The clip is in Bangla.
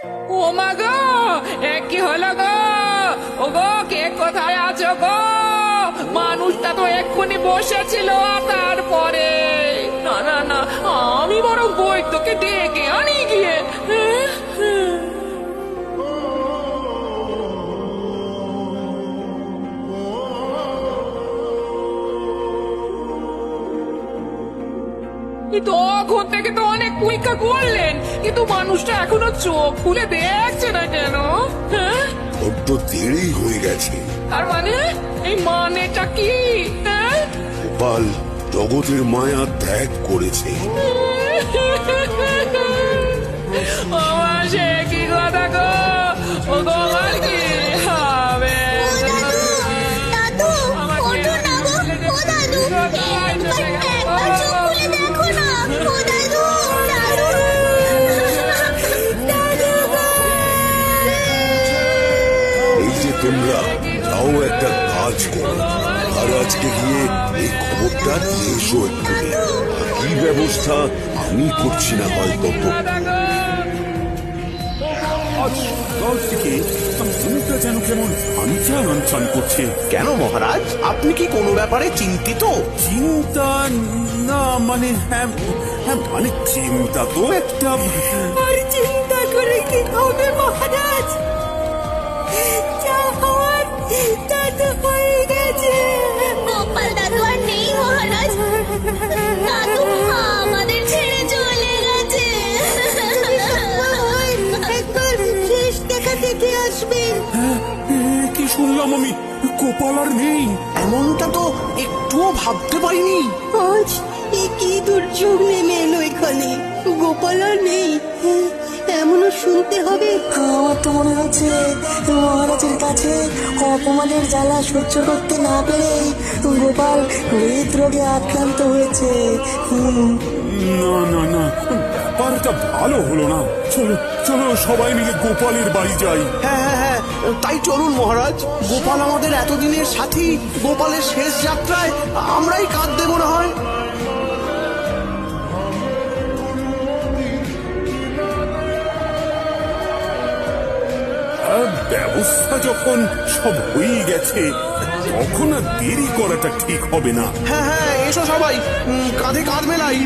ও মা গো, এ কি হলো গো? ও গো, কে কোথায় আছো গো? মানুষটা তো এক্ষুনি বসেছিল, তারপরে না না না, আমি বরং বৈদ্যকে ডেকে আনি গিয়ে। তখন থেকে তো অনেক পরীক্ষা করলেন, কিন্তু মানুষটা এখনো চোখ খুলে দেখছে না কেন? হ্যাঁ, বড্ড দেরি হয়ে গেছে। তার মানে এই মানেটা কি? হ্যাঁ, গোপাল জগতের মায়া ত্যাগ করেছে। আমার সে কি কথা গো? ও গো, আমার কি হবে? দাদু, ওঠো না গো, ও দাদু, একবার চোখ খুলে দেখো না, ও দাদু, দাদু, দাদু গো। এই যে তোমরা যাও একটা কাজ করো, আর আজকে গিয়ে এই খবরটা দিয়ে এসো এক্ষুনি। কি ব্যবস্থা আমি করছি না হয়তো। আজ সকাল থেকে মনটা যেন কেমন আনচান আনচান করছে। কেন মহারাজ, আপনি কি কোনো ব্যাপারে চিন্তিত? চিন্তা না, মানে হ্যাঁ হ্যাঁ, মানে চিন্তা তো একটা। আর চিন্তা করে কি হবে মহারাজ? যা হওয়ার তা তো হয়ে গেছে। গোপাল দাদু আর নেই মহারাজ, দাদু আমাদের ছেড়ে চলে গেছে। একবার শেষ দেখা দেখে আসবেন। কি শুনলাম আমি, গোপাল আর নেই? এমনটা তো একটুও ভাবতে পারিনি। আজ এ কি দুর্যোগ নেমে এলো এখানে, গোপাল আর নেই, এমনও শুনতে হবে। আমার তো মনে হচ্ছে মহারাজের কাছে অপমানের জ্বালা সহ্য করতে না পেরেই গোপাল হৃদরোগে আক্রান্ত হয়েছে। না না না, ব্যাপারটা ভালো হলো না। চলো চলো, সবাই মিলে গোপালের বাড়ি যাই। হ্যাঁ হ্যাঁ হ্যাঁ, তাই চলুন মহারাজ। গোপাল আমাদের এতদিনের সাথী, গোপালের শেষ যাত্রায় আমরাই কাঁধ দেবো না হয়। ব্যবস্থা যখন সব হয়ে গেছে, তখন আর দেরি করাটা ঠিক হবে না। হ্যাঁ হ্যাঁ, এসো সবাই, কাঁধে কাঁধ মেলাই।